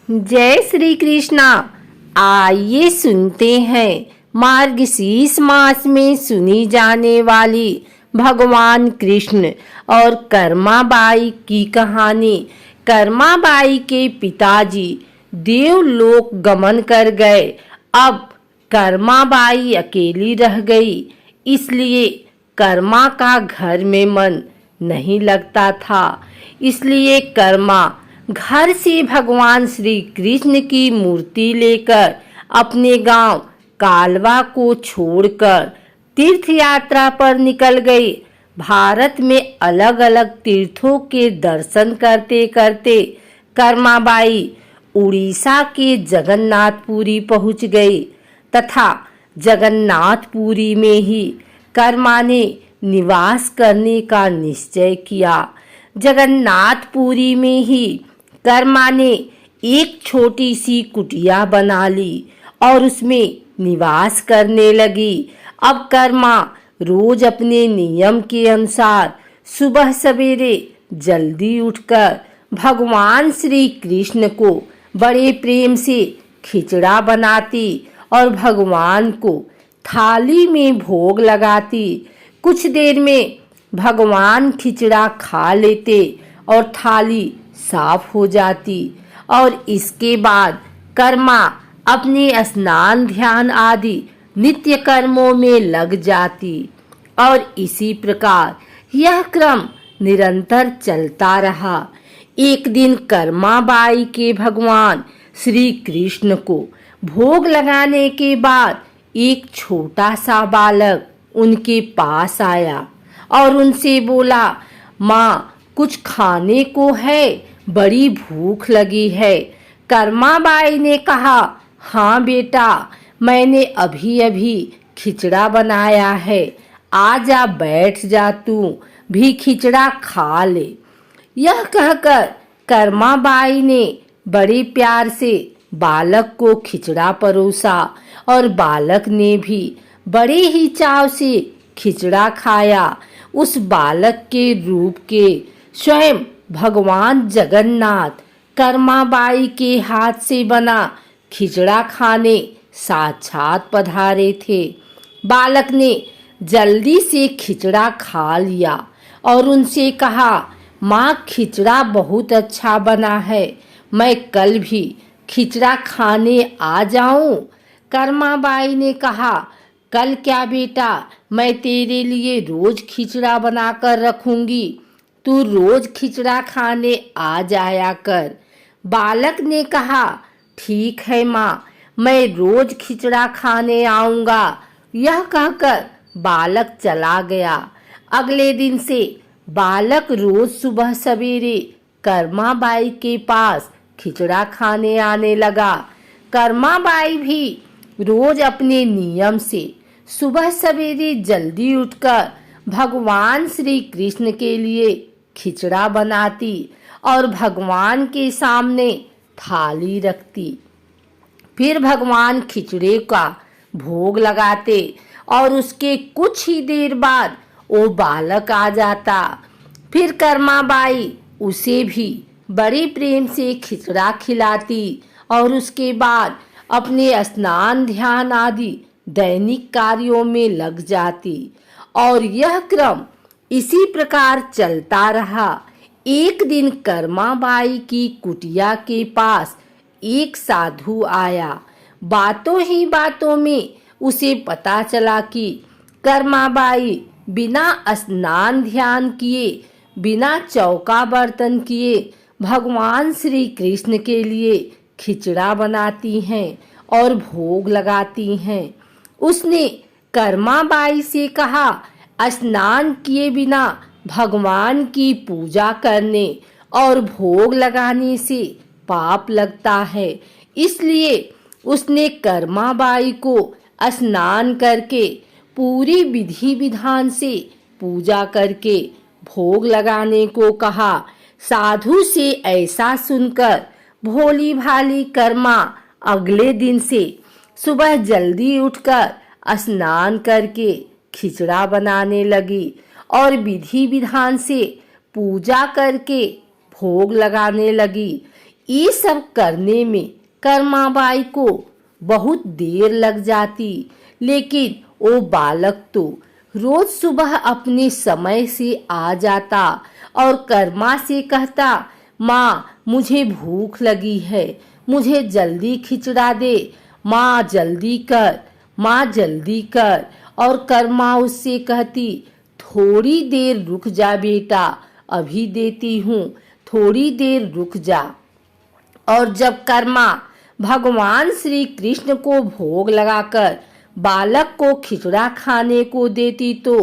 जय श्री कृष्णा। आइए सुनते हैं मार्गशीर्ष मास में सुनी जाने वाली भगवान कृष्ण और कर्माबाई की कहानी। कर्माबाई के पिताजी देवलोक गमन कर गए। अब कर्माबाई अकेली रह गई, इसलिए कर्मा का घर में मन नहीं लगता था। इसलिए कर्मा घर से भगवान श्री कृष्ण की मूर्ति लेकर अपने गांव कालवा को छोड़कर तीर्थ यात्रा पर निकल गई। भारत में अलग अलग तीर्थों के दर्शन करते करते कर्माबाई उड़ीसा के जगन्नाथपुरी पहुंच गई तथा जगन्नाथपुरी में ही कर्मा ने निवास करने का निश्चय किया। जगन्नाथपुरी में ही कर्मा ने एक छोटी सी कुटिया बना ली और उसमें निवास करने लगी। अब कर्मा रोज अपने नियम के अनुसार सुबह सवेरे जल्दी उठकर भगवान श्री कृष्ण को बड़े प्रेम से खिचड़ा बनाती और भगवान को थाली में भोग लगाती। कुछ देर में भगवान खिचड़ा खा लेते और थाली साफ हो जाती और इसके बाद कर्मा अपने स्नान ध्यान आदि नित्य कर्मों में लग जाती और इसी प्रकार यह क्रम निरंतर चलता रहा। एक दिन कर्माबाई के भगवान श्री कृष्ण को भोग लगाने के बाद एक छोटा सा बालक उनके पास आया और उनसे बोला, माँ कुछ खाने को है, बड़ी भूख लगी है। कर्माबाई ने कहा, हाँ बेटा, मैंने अभी अभी खिचड़ा बनाया है, आ जा बैठ जा, तू भी खिचड़ा खा ले। यह कहकर कर्माबाई ने बड़े प्यार से बालक को खिचड़ा परोसा और बालक ने भी बड़े ही चाव से खिचड़ा खाया। उस बालक के रूप के स्वयं भगवान जगन्नाथ कर्माबाई के हाथ से बना खिचड़ा खाने साक्षात पधारे थे। बालक ने जल्दी से खिचड़ा खा लिया और उनसे कहा, माँ खिचड़ा बहुत अच्छा बना है, मैं कल भी खिचड़ा खाने आ जाऊं? कर्माबाई ने कहा, कल क्या बेटा, मैं तेरे लिए रोज खिचड़ा बनाकर रखूंगी, तू रोज खिचड़ा खाने आ जाया कर। बालक ने कहा, ठीक है माँ, मैं रोज खिचड़ा खाने आऊंगा। यह कहकर बालक चला गया। अगले दिन से बालक रोज सुबह सवेरे कर्माबाई के पास खिचड़ा खाने आने लगा। कर्माबाई भी रोज अपने नियम से सुबह सवेरे जल्दी उठकर भगवान श्री कृष्ण के लिए खिचड़ा बनाती और भगवान के सामने थाली रखती। फिर भगवान खिचड़े का भोग लगाते और उसके कुछ ही देर बाद वो बालक आ जाता। फिर कर्माबाई उसे भी बड़े प्रेम से खिचड़ा खिलाती और उसके बाद अपने स्नान ध्यान आदि दैनिक कार्यों में लग जाती और यह क्रम इसी प्रकार चलता रहा। एक दिन कर्माबाई की कुटिया के पास एक साधु आया। बातों ही बातों में उसे पता चला कि कर्माबाई बिना स्नान ध्यान किए, बिना चौका बर्तन किए भगवान श्री कृष्ण के लिए खिचड़ा बनाती हैं और भोग लगाती हैं। उसने कर्माबाई से कहा, स्नान किए बिना भगवान की पूजा करने और भोग लगाने से पाप लगता है। इसलिए उसने कर्माबाई को स्नान करके पूरी विधि विधान से पूजा करके भोग लगाने को कहा। साधु से ऐसा सुनकर भोली भाली कर्मा अगले दिन से सुबह जल्दी उठकर स्नान करके खिचड़ा बनाने लगी और विधि विधान से पूजा करके भोग लगाने लगी। ये सब करने में कर्माबाई को बहुत देर लग जाती, लेकिन वो बालक तो रोज सुबह अपने समय से आ जाता और कर्मा से कहता, माँ मुझे भूख लगी है, मुझे जल्दी खिचड़ा दे, माँ जल्दी कर, माँ जल्दी कर। और कर्मा उससे कहती, थोड़ी देर रुक जा बेटा, अभी देती हूँ, थोड़ी देर रुक जा। और जब कर्मा भगवान श्री कृष्ण को भोग लगाकर बालक को खिचड़ा खाने को देती तो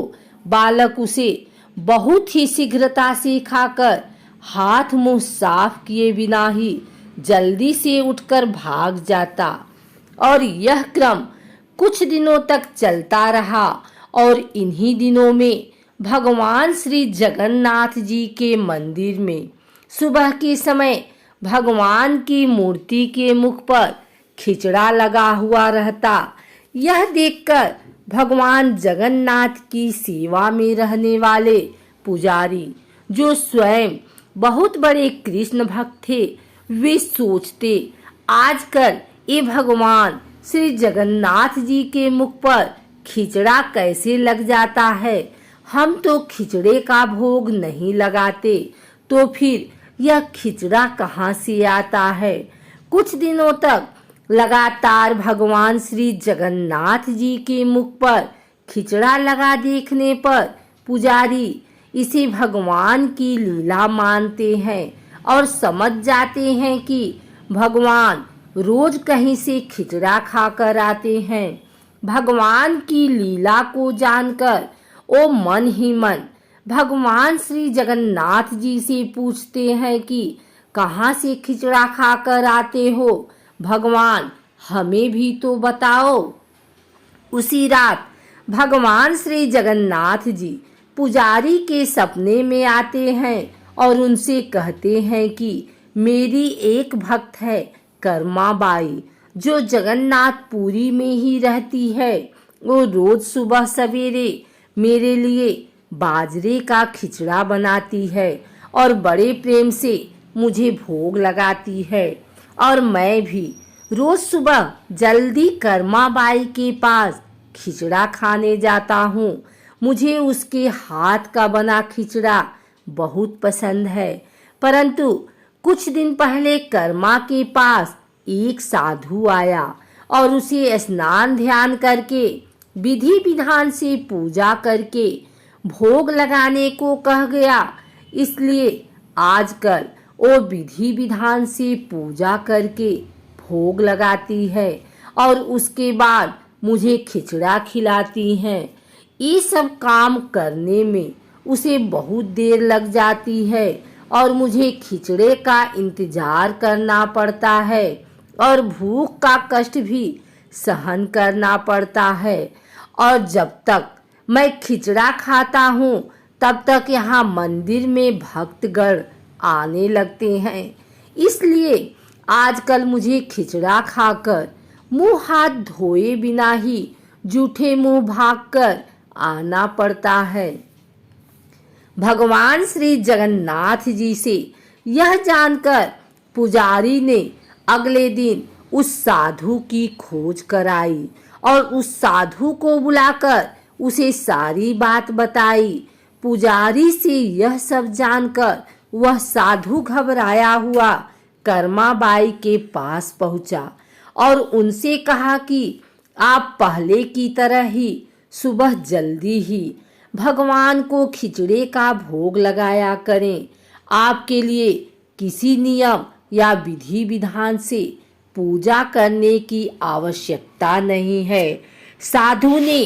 बालक उसे बहुत ही शीघ्रता से खाकर हाथ मुंह साफ किए बिना ही जल्दी से उठकर भाग जाता। और यह क्रम कुछ दिनों तक चलता रहा। और इन्हीं दिनों में भगवान श्री जगन्नाथ जी के मंदिर में सुबह के समय भगवान की मूर्ति के मुख पर खिचड़ा लगा हुआ रहता। यह देखकर भगवान जगन्नाथ की सेवा में रहने वाले पुजारी, जो स्वयं बहुत बड़े कृष्ण भक्त थे, वे सोचते, आजकल ये भगवान श्री जगन्नाथ जी के मुख पर खिचड़ा कैसे लग जाता है। हम तो खिचड़े का भोग नहीं लगाते, तो फिर यह खिचड़ा कहाँ से आता है। कुछ दिनों तक लगातार भगवान श्री जगन्नाथ जी के मुख पर खिचड़ा लगा देखने पर पुजारी इसे भगवान की लीला मानते हैं और समझ जाते हैं कि भगवान रोज कहीं से खिचड़ा खाकर आते हैं। भगवान की लीला को जानकर वो मन ही मन भगवान श्री जगन्नाथ जी से पूछते हैं कि कहाँ से खिचड़ा खाकर आते हो भगवान, हमें भी तो बताओ। उसी रात भगवान श्री जगन्नाथ जी पुजारी के सपने में आते हैं और उनसे कहते हैं कि मेरी एक भक्त है कर्माबाई, जो जगन्नाथपुरी में ही रहती है। वो रोज सुबह सवेरे मेरे लिए बाजरे का खिचड़ा बनाती है और बड़े प्रेम से मुझे भोग लगाती है। और मैं भी रोज सुबह जल्दी कर्माबाई के पास खिचड़ा खाने जाता हूँ। मुझे उसके हाथ का बना खिचड़ा बहुत पसंद है। परंतु कुछ दिन पहले कर्मा के पास एक साधु आया और उसे स्नान ध्यान करके विधि विधान से पूजा करके भोग लगाने को कह गया। इसलिए आजकल वो विधि विधान से पूजा करके भोग लगाती है और उसके बाद मुझे खिचड़ा खिलाती हैं। ये सब काम करने में उसे बहुत देर लग जाती है और मुझे खिचड़े का इंतजार करना पड़ता है और भूख का कष्ट भी सहन करना पड़ता है। और जब तक मैं खिचड़ा खाता हूँ तब तक यहाँ मंदिर में भक्तगण आने लगते हैं। इसलिए आजकल मुझे खिचड़ा खाकर मुंह हाथ धोए बिना ही जूठे मुंह भागकर आना पड़ता है। भगवान श्री जगन्नाथ जी से यह जानकर पुजारी ने अगले दिन उस साधु की खोज कराई और उस साधु को बुलाकर उसे सारी बात बताई। पुजारी से यह सब जानकर वह साधु घबराया हुआ कर्माबाई के पास पहुंचा और उनसे कहा कि आप पहले की तरह ही सुबह जल्दी ही भगवान को खिचड़े का भोग लगाया करें। आपके लिए किसी नियम या विधि विधान से पूजा करने की आवश्यकता नहीं है। साधु ने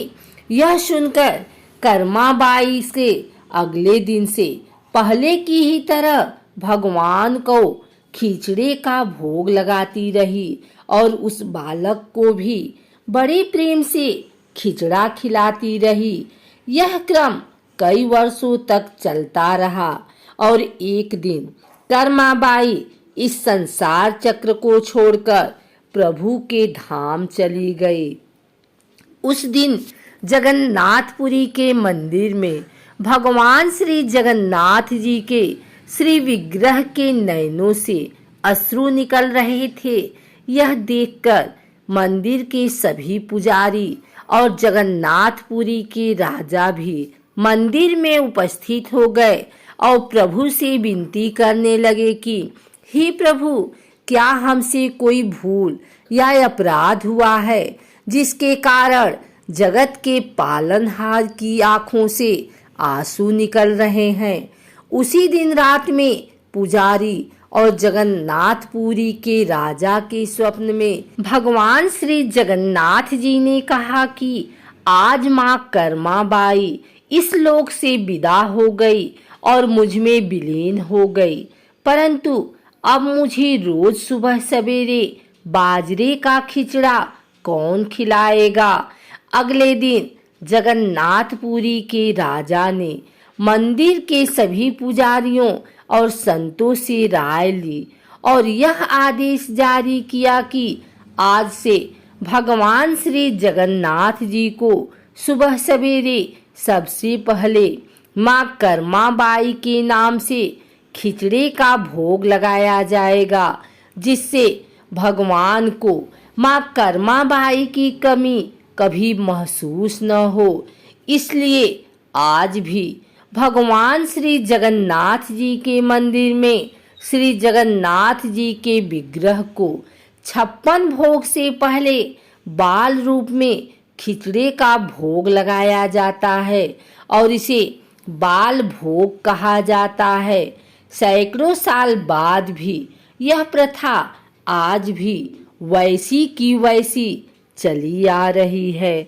यह सुनकर कर्माबाई से अगले दिन से पहले की ही तरह भगवान को खिचड़े का भोग लगाती रही और उस बालक को भी बड़े प्रेम से खिचड़ा खिलाती रही। यह क्रम कई वर्षों तक चलता रहा और एक दिन कर्माबाई इस संसार चक्र को छोड़कर प्रभु के धाम चली गई। उस दिन जगन्नाथपुरी के मंदिर में भगवान श्री जगन्नाथ जी के श्री विग्रह के नयनों से अश्रु निकल रहे थे। यह देखकर मंदिर के सभी पुजारी और जगन्नाथपुरी के राजा भी मंदिर में उपस्थित हो गए और प्रभु से विनती करने लगे कि हे प्रभु, क्या हमसे कोई भूल या अपराध हुआ है जिसके कारण जगत के पालनहार की आंखों से आंसू निकल रहे हैं। उसी दिन रात में पुजारी और जगन्नाथपुरी के राजा के स्वप्न में भगवान श्री जगन्नाथ जी ने कहा कि आज माँ कर्मा बाई इस लोक से विदा हो गई और मुझ में विलीन हो गई, परंतु अब मुझे रोज सुबह सवेरे बाजरे का खिचड़ा कौन खिलाएगा। अगले दिन जगन्नाथपुरी के राजा ने मंदिर के सभी पुजारियों और संतों से राय ली और यह आदेश जारी किया कि आज से भगवान श्री जगन्नाथ जी को सुबह सवेरे सबसे पहले माँ कर्माबाई के नाम से खिचड़े का भोग लगाया जाएगा, जिससे भगवान को माँ कर्माबाई की कमी कभी महसूस न हो। इसलिए आज भी भगवान श्री जगन्नाथ जी के मंदिर में श्री जगन्नाथ जी के विग्रह को 56 भोग से पहले बाल रूप में खिचड़े का भोग लगाया जाता है और इसे बाल भोग कहा जाता है। सैकड़ों साल बाद भी यह प्रथा आज भी वैसी की वैसी चली आ रही है।